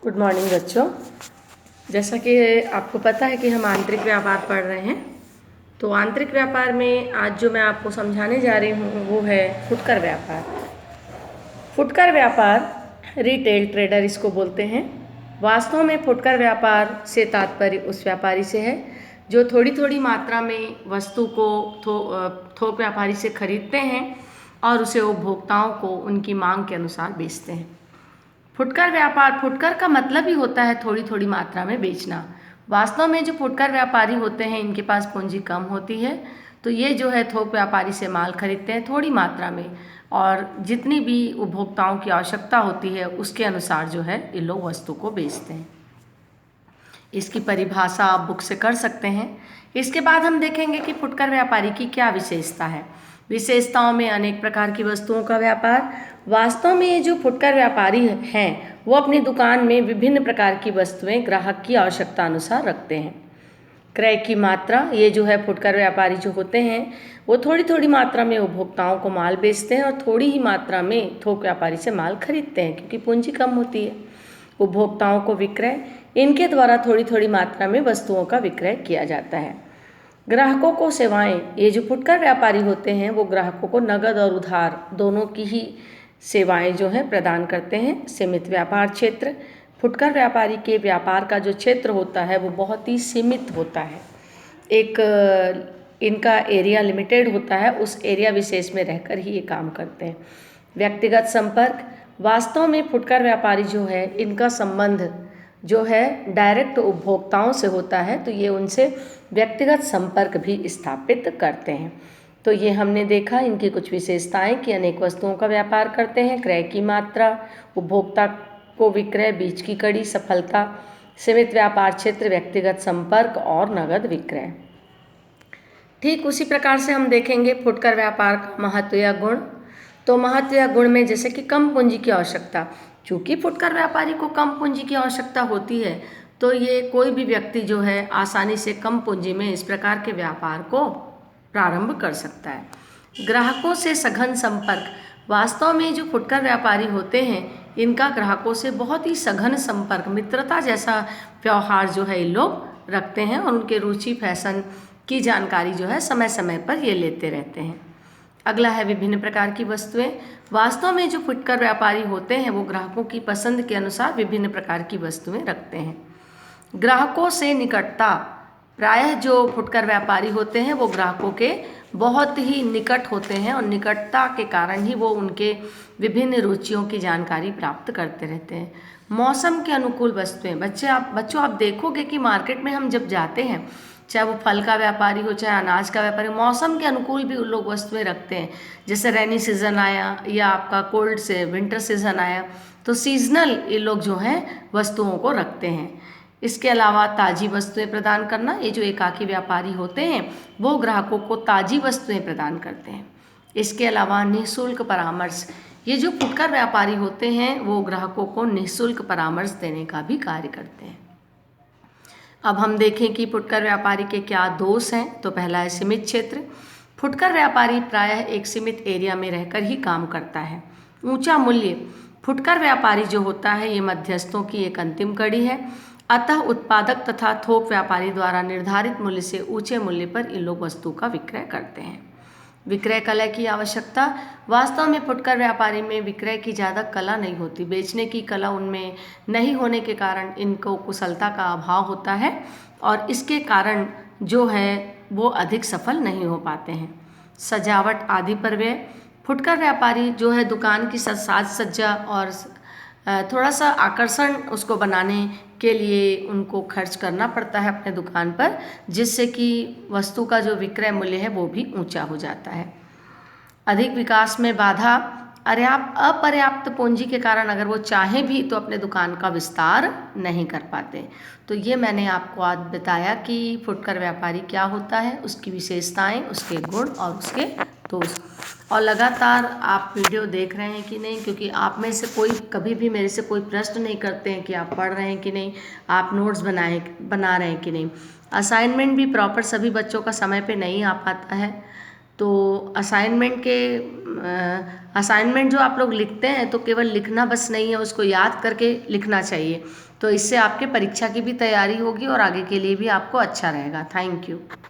Good morning बच्चों। जैसा कि आपको पता है कि हम आंतरिक व्यापार पढ़ रहे हैं, तो आंतरिक व्यापार में आज जो मैं आपको समझाने जा रही हूँ वो है फुटकर व्यापार। फुटकर व्यापार रिटेल ट्रेडर इसको बोलते हैं। वास्तव में फुटकर व्यापार से तात्पर्य उस व्यापारी से है जो थोड़ी थोड़ी मात्रा में वस्तु को थोक व्यापारी से खरीदते हैं और उसे उपभोक्ताओं को उनकी मांग के अनुसार बेचते हैं। फुटकर व्यापार, फुटकर का मतलब ही होता है थोड़ी थोड़ी मात्रा में बेचना। वास्तव में जो फुटकर व्यापारी होते हैं इनके पास पूंजी कम होती है, तो ये जो है थोक व्यापारी से माल खरीदते हैं थोड़ी मात्रा में और जितनी भी उपभोक्ताओं की आवश्यकता होती है उसके अनुसार जो है ये लोग वस्तु को बेचते हैं। इसकी परिभाषा आप बुक से कर सकते हैं। इसके बाद हम देखेंगे कि फुटकर व्यापारी की क्या विशेषता है। विशेषताओं में अनेक प्रकार की वस्तुओं का व्यापार। वास्तव में ये जो फुटकर व्यापारी हैं वो अपनी दुकान में विभिन्न प्रकार की वस्तुएं ग्राहक की आवश्यकता अनुसार रखते हैं। क्रय की मात्रा, ये जो है फुटकर व्यापारी जो होते हैं वो थोड़ी थोड़ी मात्रा में उपभोक्ताओं को माल बेचते हैं और थोड़ी ही मात्रा में थोक व्यापारी से माल खरीदते हैं क्योंकि पूंजी कम होती है। उपभोक्ताओं को विक्रय, इनके द्वारा थोड़ी थोड़ी मात्रा में वस्तुओं का विक्रय किया जाता है। ग्राहकों को सेवाएं, ये जो फुटकर व्यापारी होते हैं वो ग्राहकों को नगद और उधार दोनों की ही सेवाएं जो हैं प्रदान करते हैं। सीमित व्यापार क्षेत्र, फुटकर व्यापारी के व्यापार का जो क्षेत्र होता है वो बहुत ही सीमित होता है। एक इनका एरिया लिमिटेड होता है, उस एरिया विशेष में रहकर ही ये काम करते हैं। व्यक्तिगत संपर्क, वास्तव में फुटकर व्यापारी जो है इनका संबंध जो है डायरेक्ट उपभोक्ताओं से होता है, तो ये उनसे व्यक्तिगत संपर्क भी स्थापित करते हैं। तो ये हमने देखा इनकी कुछ विशेषताएं कि अनेक वस्तुओं का व्यापार करते हैं। क्रय की मात्रा, उपभोक्ता को विक्रय, बीच की कड़ी, सफलता, सीमित व्यापार क्षेत्र, व्यक्तिगत संपर्क और नगद विक्रय। ठीक उसी प्रकार से हम देखेंगे फुटकर व्यापार का महत्व या गुण। तो महत्व या गुण में जैसे कि कम पूंजी की आवश्यकता, चूँकि फुटकर व्यापारी को कम पूंजी की आवश्यकता होती है तो ये कोई भी व्यक्ति जो है आसानी से कम पूंजी में इस प्रकार के व्यापार को प्रारंभ कर सकता है। ग्राहकों से सघन संपर्क, वास्तव में जो फुटकर व्यापारी होते हैं इनका ग्राहकों से बहुत ही सघन संपर्क, मित्रता जैसा व्यवहार जो है ये लोग रखते हैं और उनके रुचि फैशन की जानकारी जो है समय समय पर ये लेते रहते हैं। अगला है विभिन्न प्रकार की वस्तुएं। वास्तव में जो फुटकर व्यापारी होते हैं वो ग्राहकों की पसंद के अनुसार विभिन्न प्रकार की वस्तुएं रखते हैं। ग्राहकों से निकटता, प्रायः जो फुटकर व्यापारी होते हैं वो ग्राहकों के बहुत ही निकट होते हैं और निकटता के कारण ही वो उनके विभिन्न रुचियों की जानकारी प्राप्त करते रहते हैं। मौसम के अनुकूल वस्तुएं, बच्चों आप देखोगे कि मार्केट में हम जब जाते हैं, चाहे वो फल का व्यापारी हो चाहे अनाज का व्यापारी, मौसम के अनुकूल भी उन लोग वस्तुएं रखते हैं। जैसे रेनी सीज़न आया या आपका कोल्ड से विंटर सीज़न आया तो सीजनल ये लोग जो हैं वस्तुओं को रखते हैं। इसके अलावा ताज़ी वस्तुएं प्रदान करना, ये जो एकाकी व्यापारी होते हैं वो ग्राहकों को ताज़ी वस्तुएं प्रदान करते हैं। इसके अलावा निःशुल्क परामर्श, ये जो फुटकर व्यापारी होते हैं वो ग्राहकों को निःशुल्क परामर्श देने का भी कार्य करते हैं। अब हम देखें कि फुटकर व्यापारी के क्या दोष हैं। तो पहला है सीमित क्षेत्र। फुटकर व्यापारी प्रायः एक सीमित एरिया में रहकर ही काम करता है। ऊंचा मूल्य, फुटकर व्यापारी जो होता है ये मध्यस्थों की एक अंतिम कड़ी है, अतः उत्पादक तथा थोक व्यापारी द्वारा निर्धारित मूल्य से ऊंचे मूल्य पर इन लोग वस्तु का विक्रय करते हैं। विक्रय कला की आवश्यकता, वास्तव में फुटकर व्यापारी में विक्रय की ज़्यादा कला नहीं होती, बेचने की कला उनमें नहीं होने के कारण इनको कुशलता का अभाव होता है और इसके कारण जो है वो अधिक सफल नहीं हो पाते हैं। सजावट आदि पर व्यय, फुटकर व्यापारी जो है दुकान की साज सज्जा और थोड़ा सा आकर्षण उसको बनाने के लिए उनको खर्च करना पड़ता है अपने दुकान पर, जिससे कि वस्तु का जो विक्रय मूल्य है वो भी ऊंचा हो जाता है। अधिक विकास में बाधा, अपर्याप्त पूंजी के कारण अगर वो चाहें भी तो अपने दुकान का विस्तार नहीं कर पाते। तो ये मैंने आपको आज बताया कि फुटकर व्यापारी क्या होता है, उसकी विशेषताएं, उसके गुण और उसके दोष। और लगातार आप वीडियो देख रहे हैं कि नहीं, क्योंकि आप में से कोई कभी भी मेरे से कोई प्रश्न नहीं करते हैं कि आप पढ़ रहे हैं कि नहीं, आप नोट्स बना रहे हैं कि नहीं। असाइनमेंट भी प्रॉपर सभी बच्चों का समय पे नहीं आ पाता है, तो असाइनमेंट जो आप लोग लिखते हैं तो केवल लिखना बस नहीं है, उसको याद करके लिखना चाहिए। तो इससे आपके परीक्षा की भी तैयारी होगी और आगे के लिए भी आपको अच्छा रहेगा। Thank you.